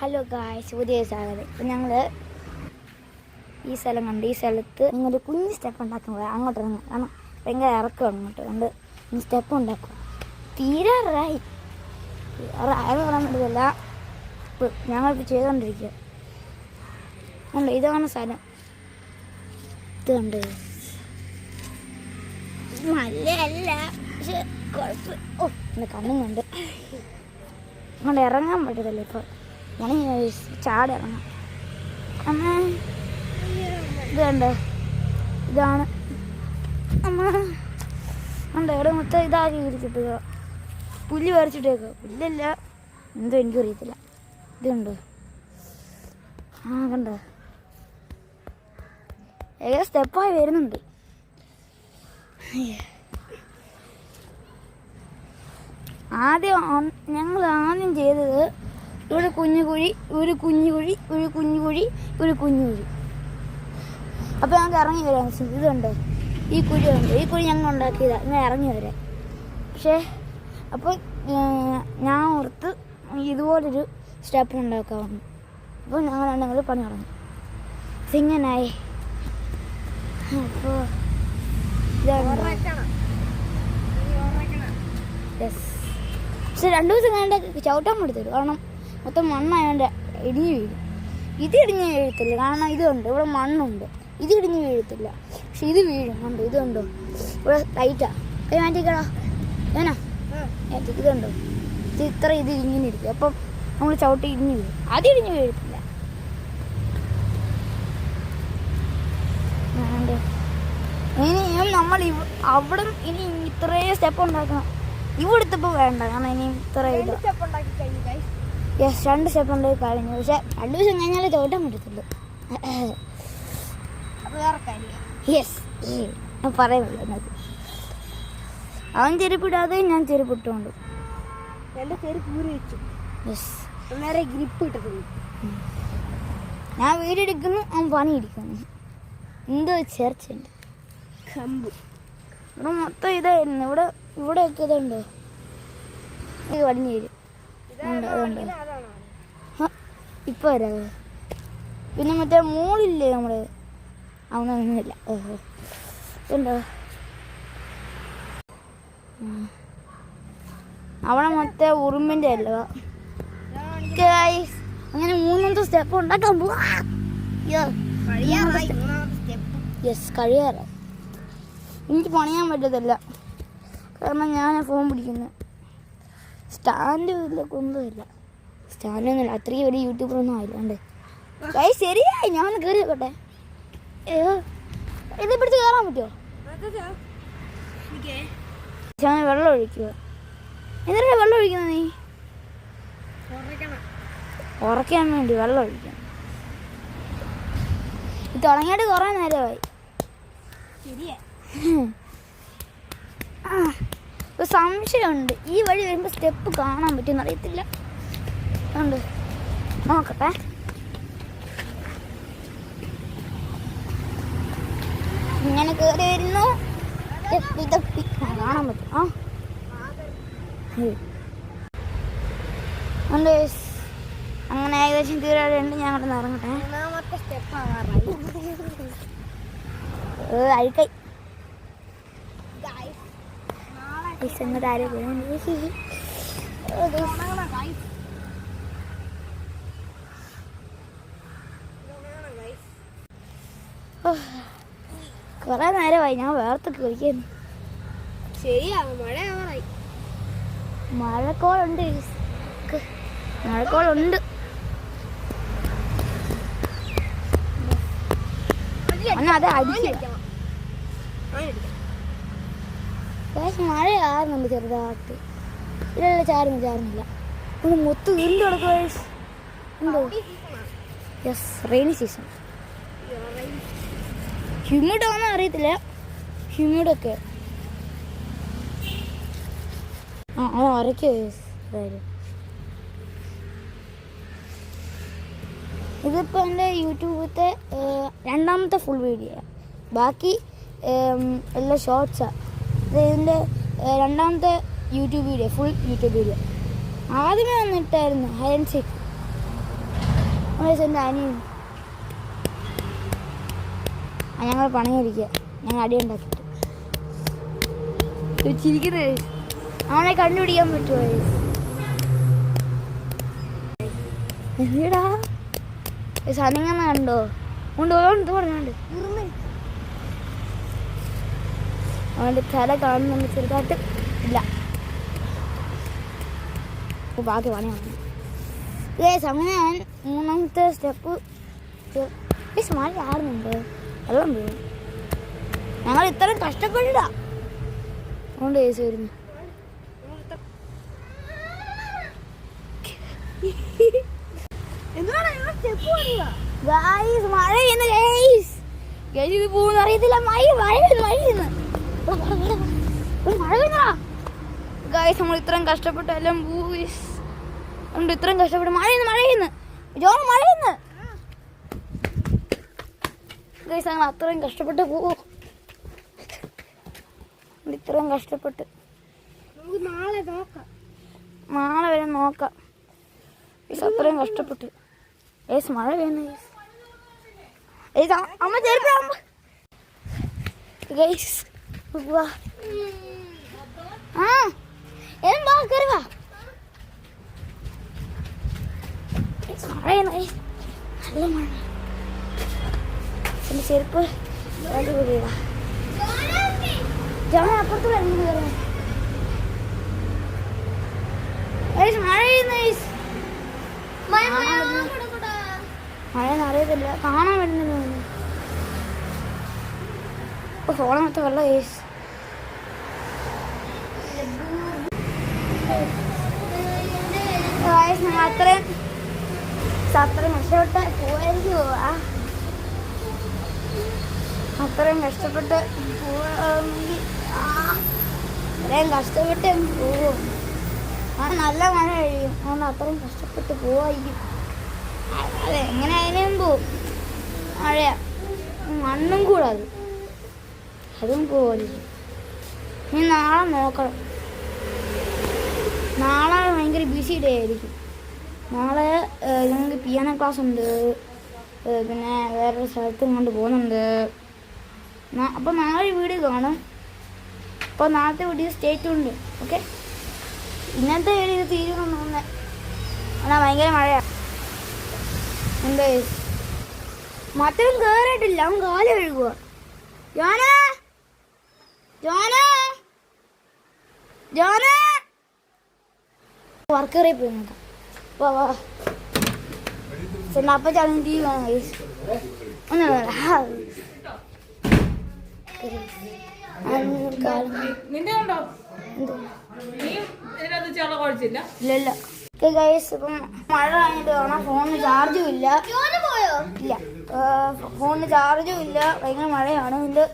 Hello guys, പുതിയ സ്വാഗതം. ഇപ്പം ഞങ്ങൾ ഈ സ്ഥലം കണ്ട് ഈ സ്ഥലത്ത് നിങ്ങളൊരു കുഞ്ഞ് സ്റ്റെപ്പ് ഉണ്ടാക്കാൻ പോയാൽ അങ്ങോട്ട് ഇറങ്ങും. കാരണം ഭയങ്കര ഇറക്കമാണ് അങ്ങോട്ട് കണ്ട് സ്റ്റെപ്പ് ഉണ്ടാക്കുക. തീരാറായി ആരും പറയാൻ പറ്റത്തില്ല. ഞങ്ങളിപ്പോൾ ചെയ്തുകൊണ്ടിരിക്കുക. ഉണ്ട് ഇതാണ് സ്ഥലം. ഇത് കണ്ട് മലയല്ല, പക്ഷെ കുഴപ്പം. ഓ എൻ്റെ കണ്ണും കണ്ട് അങ്ങോട്ട് ഇറങ്ങാൻ പറ്റത്തില്ല. ഇപ്പോൾ ഞാൻ ചാടി ഇറങ്ങാം. അമ്മ ഇത് കണ്ടോ, ഇതാണ് അമ്മ ഉണ്ട്. ഇവിടെ മൊത്തം ഇതാക്കി ഇരിച്ചിട്ടുക, പുല്ല് വരച്ചിട്ടേക്കുക. പുല്ലല്ല, എന്തോ എനിക്കറിയത്തില്ല. ഇത് കണ്ടോ, കണ്ടോ ഏകദേശം സ്റ്റെപ്പായി വരുന്നുണ്ട്. ഞങ്ങൾ ആദ്യം ചെയ്തത് ഒരു കുഞ്ഞു കുഴി, ഒരു കുഞ്ഞു കുഴി, ഒരു കുഞ്ഞു കുഴി, ഒരു കുഞ്ഞു കുഴി. അപ്പോൾ ഞങ്ങൾക്ക് ഇറങ്ങി വരാൻ ഇതുണ്ട്. ഈ കുഴി ഉണ്ട്, ഈ കുഴി ഞങ്ങൾ ഉണ്ടാക്കിയതാണ് ഇങ്ങനെ ഇറങ്ങി വരാൻ. പക്ഷേ അപ്പോൾ ഞാൻ ഓർത്ത് ഇതുപോലൊരു സ്റ്റെപ്പ് ഉണ്ടാക്കാവുന്നു. അപ്പോൾ ഞങ്ങൾ രണ്ടും പണി തുടങ്ങി. സിങ്ങനായി. അപ്പോൾ യെസ്, പക്ഷെ 2 ദിവസം കഴിഞ്ഞിട്ട് ചവിട്ടാൻ കൊടുത്തരും. കാരണം മൊത്തം മണ്ണായതുകൊണ്ട് ഇടിഞ്ഞ് വീഴും. ഇത് ഇടിഞ്ഞ് വീഴത്തില്ല, കാരണം ഇതുണ്ട്, ഇവിടെ മണ്ണുണ്ട്. ഇത് ഇടിഞ്ഞ് വീഴത്തില്ല, പക്ഷെ ഇത് വീഴും. ഉണ്ട്, ഇതുണ്ടോ ഇവിടെ ലൈറ്റാ. കൈ മാറ്റിക്കടാ ഏനാ, ഇതുണ്ടോ, ഇത് ഇത്ര ഇത് ഇങ്ങനെ ഇരിക്കും. അപ്പം നമ്മൾ ചവിട്ടി ഇടിഞ്ഞ് വീഴും. അത് ഇടിഞ്ഞ് വീഴത്തില്ല. ഇനിയും നമ്മൾ അവിടെ ഇനി ഇത്രയും സ്റ്റെപ്പ് ഉണ്ടാക്കണം. ഇവിടുത്തപ്പോൾ വേണ്ട, കാരണം ഇനി ഇത്ര യെസ് 2 സ്റ്റെപ്പ് ഉണ്ടാക്കി കഴിഞ്ഞു. പക്ഷെ 2 ദിവസം കഴിഞ്ഞാൽ ചവിട്ടാൻ പറ്റത്തുള്ളൂ. യെസ്, ഞാൻ പറയുന്നില്ല എന്നത്. അവൻ ചെരുപ്പിടാതെ ഞാൻ ചെരുപ്പിട്ടുകൊണ്ട് എൻ്റെ ചെരുപ്പ് ഊരി വെച്ചു. യെസ്, നേരെ ഗ്രിപ്പ് ഇട്ടിട്ടുണ്ട്. ഞാൻ വീടെടുക്കുന്നു, അവൻ പണിയെടുക്കുന്നു. എന്തോ ചേർച്ചയുണ്ട്. കമ്പ് ഇവിടെ മൊത്തം ഇതായിരുന്നു. ഇവിടെയൊക്കെ ഇതുണ്ടോ, ഇത് വടിഞ്ഞു വരും. അതുകൊണ്ട് ഇപ്പം വരാതെ. പിന്നെ മറ്റേ മോളില്ലേ നമ്മൾ, അവനൊന്നുമില്ല. ഓഹോ, ഇതുണ്ടോ അവിടെ മറ്റേ ഉറുമ്പിൻ്റെ അല്ലോ. അങ്ങനെ 3ാമത്തെ സ്റ്റെപ്പ് ഉണ്ടാക്കാൻ പോവാ. യെസ്, കഴിയാറായി. എനിക്ക് പണിയാൻ പറ്റത്തില്ല, കാരണം ഞാൻ ഫോൺ പിടിക്കുന്നത്. സ്റ്റാൻഡ് ഇല്ല, കൊണ്ടുമില്ല. സ്റ്റാൻഡൊന്നുമില്ല, അത്രയും വലിയ യൂട്യൂബറൊന്നും ആയില്ല. കൈ ശരിയായി, ഞാൻ കയറി വെക്കട്ടെ. ഇത് പിടിച്ച് കയറാൻ പറ്റുമോ? ഞാൻ വെള്ളം ഒഴിക്കുക. എന്തിനാ വെള്ളം ഒഴിക്കുന്നത്? നീ ഉറക്കാൻ വേണ്ടി വെള്ളം ഒഴിക്കണം. ഇത് തുടങ്ങിയിട്ട് കുറേ നേരമായി. ശരിയാ, ഒരു സംശയമുണ്ട്. ഈ വഴി വരുമ്പോൾ സ്റ്റെപ്പ് കാണാൻ പറ്റുമെന്ന് അറിയത്തില്ല. ഉണ്ട്, നോക്കട്ടെ. ഇങ്ങനെ കയറി വരുന്നു, തപ്പി തപ്പി കാണാൻ പറ്റും. ഉണ്ട്. അങ്ങനെ ഏകദേശം തീരാറുണ്ട്. ഞാൻ അവിടെ നിന്ന് ഇറങ്ങട്ടെ. അഴുക്കായി കുറെ നേരമായി ഞാൻ വേർത്തൊക്കെ കളിക്കുന്നു. ശരിയാ, മഴക്കോളുണ്ട്. മഴക്കോളുണ്ട്. അത് അടിക്കുക. മഴയാറുന്നുണ്ട് ചെറുതായിട്ട്. ഇല്ല, ചാരുന്നില്ല. ഇത് മൊത്തം വീണ്ടും കിടക്കുക. ഉണ്ടോ? Yes, rainy season. ഹ്യൂമിഡാണെന്ന് അറിയത്തില്ല. ഹ്യൂമിഡൊക്കെ അരയ്ക്കുക. ഇതിപ്പോൾ എൻ്റെ യൂട്യൂബിലത്തെ 2ാമത്തെ ഫുൾ വീഡിയോ. ബാക്കി എല്ലാം ഷോർട്സാണ്. ഇതിൻ്റെ 2ാമത്തെ YouTube video, full YouTube video. ആദ്യമേ വന്നിട്ടായിരുന്നു ഹൈഡ് ആൻഡ് സീക്ക്. എൻ്റെ അനിയൻ ഞങ്ങൾ പണിയിരിക്കുക, ഞങ്ങൾ അടി ഉണ്ടാക്കിയിട്ട് ചിരിക്കുന്നത്. അവനെ കണ്ടുപിടിക്കാൻ പറ്റുമോ? എന്തിടാ സനിങ്ങന്ന് കണ്ടോ? ഉണ്ട് പറഞ്ഞോണ്ട് അവൻ്റെ തല കാണുന്നുണ്ട് ചെറുതായിട്ട്. ഇല്ല, ബാക്കി പണിയാണ്. അങ്ങനെ മൂന്നാമത്തെ സ്റ്റെപ്പ് മഴ ആടുന്നുണ്ട്, വെള്ളം വീഴും. ഞങ്ങൾ ഇത്രയും കഷ്ടപ്പെട്ടിട്ടാ അതുകൊണ്ട് കേസ് വരുന്നു. മഴ ഇത് പോകുന്ന അറിയത്തില്ല. മഴ നമ്മൾ ഇത്രയും കഷ്ടപ്പെട്ട് എല്ലാം ഉണ്ട്. ഇത്രയും കഷ്ടപ്പെട്ട് മഴയുന്നു ജോൺ മഴയുന്നു. ഞങ്ങൾ അത്രയും കഷ്ടപ്പെട്ട് പോവും. ഇത്രയും കഷ്ടപ്പെട്ട് നാളെ വരെ നോക്കാം. അത്രയും കഷ്ടപ്പെട്ട് മഴ പെയ്യുന്നു. അമ്മ ചെറുപ്പം നല്ല മഴ. എൻ്റെ ചെരുപ്പ് കൂടിയതാ. ജോൺ അപ്പുറത്ത് വരുന്നത് മഴയൊന്നും അറിയത്തില്ല, കാണാൻ വരുന്നില്ല. ഇപ്പൊ ഫോണത്തെ വെള്ളം അത്രയും കഷ്ടപ്പെട്ട് പോവായിരിക്കും. അത്രയും കഷ്ടപ്പെട്ട് അത്രയും കഷ്ടപ്പെട്ട് പോവും. നല്ല മഴ കഴിയും, അതുകൊണ്ട് അത്രയും കഷ്ടപ്പെട്ട് പോവായിരിക്കും. അതെ, എങ്ങനെ അതിനും പോവും. മഴയാ, മണ്ണും കൂടെ അതും പോവായിരിക്കും. ഇനി നാളെ നോക്കണം. നാളെ ഭയങ്കര ബിസി ഡേ ആയിരിക്കും. നാളെ ഞങ്ങൾക്ക് പിയാനോ ക്ലാസ് ഉണ്ട്, പിന്നെ വേറൊരു സ്ഥലത്തും കൊണ്ട് പോകുന്നുണ്ട്. അപ്പോൾ നാളെ വീഡിയോ കാണും. അപ്പോൾ നാളത്തെ വീഡിയോ സ്റ്റേറ്റ് ഉണ്ട്. ഓക്കെ, ഇന്നത്തെ വീഡിയോ തീരുമെന്ന് തോന്നുന്നത്. എന്നാൽ ഭയങ്കര മഴയാണ്. എന്താ മറ്റവൻ കയറിയിട്ടില്ല, അവൻ കാല് കഴുകുക. വർക്കറിൽ പോയി നോക്കാം. അപ്പൊ ചടങ്ങ് ടി വി കാണാം. ഇല്ല ഇപ്പം മഴ കഴിഞ്ഞിട്ട് കാണാം. ഫോണിന് ചാർജും ഇല്ല. ഫോണിന് ചാർജും ഇല്ല, ഭയങ്കര മഴയാണ്. ഇതിൻ്റെ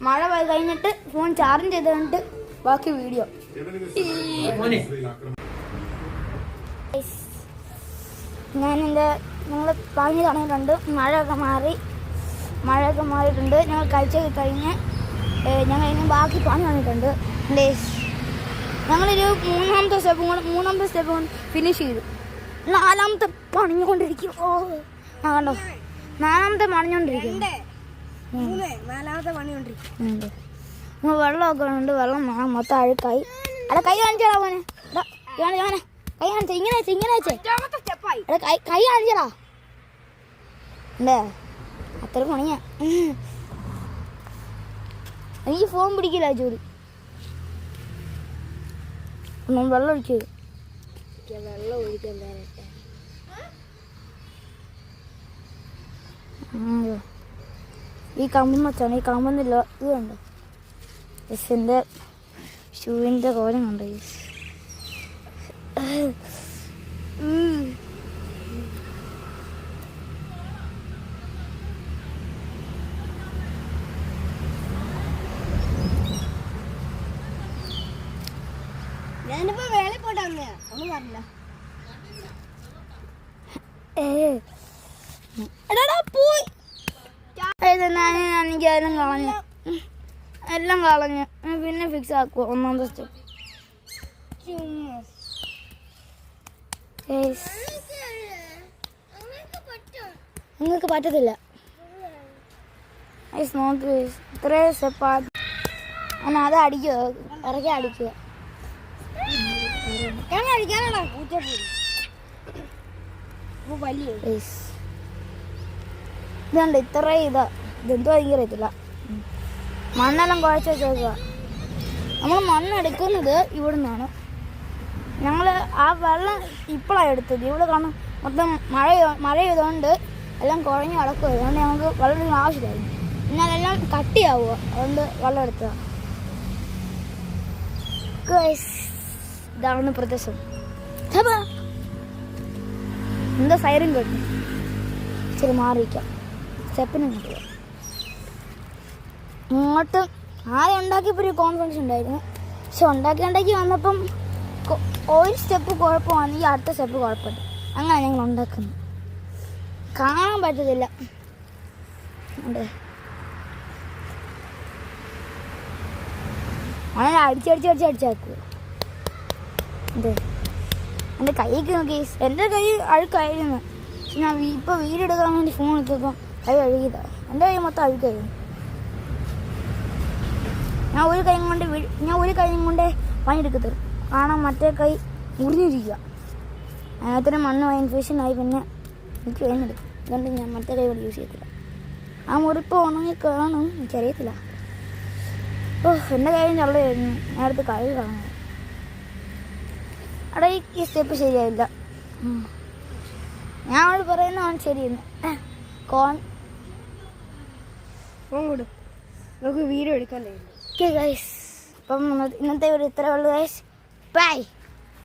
മഴ കഴിഞ്ഞിട്ട് ഫോൺ ചാർജ് ചെയ്ത് കഴിഞ്ഞിട്ട് ബാക്കി വീഡിയോ. ഞങ്ങൾ പാഞ്ഞ് തടഞ്ഞിട്ടുണ്ട്. മഴയൊക്കെ മാറിയിട്ടുണ്ട്. ഞങ്ങൾ കഴിച്ചൊക്കെ കഴിഞ്ഞ് ഞങ്ങൾ ഇനി ബാക്കി പണി തന്നിട്ടുണ്ട്. ഞങ്ങളൊരു മൂന്നാമത്തെ സ്റ്റെപ്പ് കൊണ്ട് ഫിനിഷ് ചെയ്തു. നാലാമത്തെ പണിഞ്ഞുകൊണ്ടിരിക്കും. കണ്ടോ, നാലാമത്തെ വെള്ളമൊക്കെ ഉണ്ട്. വെള്ളം മൊത്തം അഴുക്കായി. അല്ല, കൈ കാണിച്ചാടാ മോനെ. കൈ കാണിച്ച ഇങ്ങനെ വെച്ചേ. കൈ കാണിച്ചടാ. ഉണ്ടേ, അത്ര പണിയാ. എനിക്ക് ഫോൺ പിടിക്കില്ല ജോലി. വെള്ളം ഒഴിക്കരുത്. ഈ കമ്പം വെച്ചാണ്. ഈ കമ്പന്നില്ല. ഇത് കണ്ടോ, എൻ്റെ ഷൂവിൻ്റെ കോലം കണ്ടോ. ഞാനിപ്പോ വേളി പോട്ടെ ഒന്നും പറഞ്ഞില്ല. പോയി എല്ലാം കളഞ്ഞ് പിന്നെ ഫിക്സ് ആക്കുക. ഒന്നാമത്തെ സ്റ്റെപ്പ് നിങ്ങൾക്ക് പറ്റത്തില്ല. നോക്ക് ഇത്രയും സ്റ്റെപ്പാ. എന്നാൽ അത് അടിക്കുക, ഇറക്കി അടിക്കുക. ഇതുണ്ട് ഇത്രയും ഇതെന്തോ എനിക്കറിയത്തില്ല. മണ്ണെല്ലാം കുഴച്ച് വെച്ചേക്കുക. നമ്മൾ മണ്ണെടുക്കുന്നത് ഇവിടെ നിന്നാണ്. ഞങ്ങൾ ആ വെള്ളം ഇപ്പോഴാണ് എടുത്തത്. ഇവിടെ കാണും മൊത്തം മഴ ചെയ്തുകൊണ്ട് എല്ലാം കുഴഞ്ഞ് കിടക്കുക. അതുകൊണ്ട് ഞങ്ങൾക്ക് വെള്ളത്തിന് ആവശ്യമില്ലായിരുന്നു. പിന്നെ അതെല്ലാം കട്ടിയാവുക, അതുകൊണ്ട് വെള്ളം എടുത്തതാണ്. ഇതാണ് പ്രദേശം. എന്താ സൈറൻ കേട്ടു. ഇച്ചിരി മാറിയിരിക്കാം. സ്റ്റെപ്പിന് ഇങ്ങോട്ട് ആദ്യം ഉണ്ടാക്കിയപ്പോൾ ഒരു കോൺഫിഡൻസ് ഉണ്ടായിരുന്നു. പക്ഷെ ഉണ്ടാക്കി വന്നപ്പം ഒരു സ്റ്റെപ്പ് കുഴപ്പമാണെങ്കിൽ അടുത്ത സ്റ്റെപ്പ് കുഴപ്പമില്ല. അങ്ങനെ ഞങ്ങൾ ഉണ്ടാക്കുന്നു. കാണാൻ പറ്റത്തില്ല. അതെ, അങ്ങനെ അടിച്ചാക്കുക. അതെ, എൻ്റെ കൈക്ക് നോക്കി. എൻ്റെ കൈ അഴുക്കായിരുന്നു. ഞാൻ ഇപ്പോൾ വീടെടുക്കാൻ വേണ്ടി ഫോൺ എടുത്തപ്പോൾ കൈ അഴുകിയതാണ്. എൻ്റെ കൈ മൊത്തം അഴുക്കായിരുന്നു. ഞാൻ ഒരു കൈ കൊണ്ട് പണിയെടുക്കത്തുള്ളൂ. കാണാൻ മറ്റേ കൈ മുറിഞ്ഞിരിക്കുക. അതിനകത്തിന് മണ്ണ് ഇൻഫെക്ഷനായി. പിന്നെ എനിക്ക് വേദനെടുക്കും. അതുകൊണ്ട് ഞാൻ മറ്റേ കൈ കൊണ്ട് യൂസ് ചെയ്യത്തില്ല. ആ മുറിപ്പ് ഉണങ്ങി കാണും, എനിക്കറിയത്തില്ല. എൻ്റെ കൈ ചള്ളയായിരുന്നു. ഞാൻ അടുത്ത് കൈ കാണുന്നത്. അവിടെ ഈ സ്റ്റെപ്പ് ശരിയായില്ല. ഞാൻ അവിടെ പറയുന്നതാണ് ശരിയെന്ന്. നമുക്ക് വീഡിയോ എടുക്കാൻ. ഓക്കെ ഗൈസ്, അപ്പം ഇന്നത്തെ ഒരു ഇത്രേ ഉള്ളൂ ഗൈസ്. ബൈ.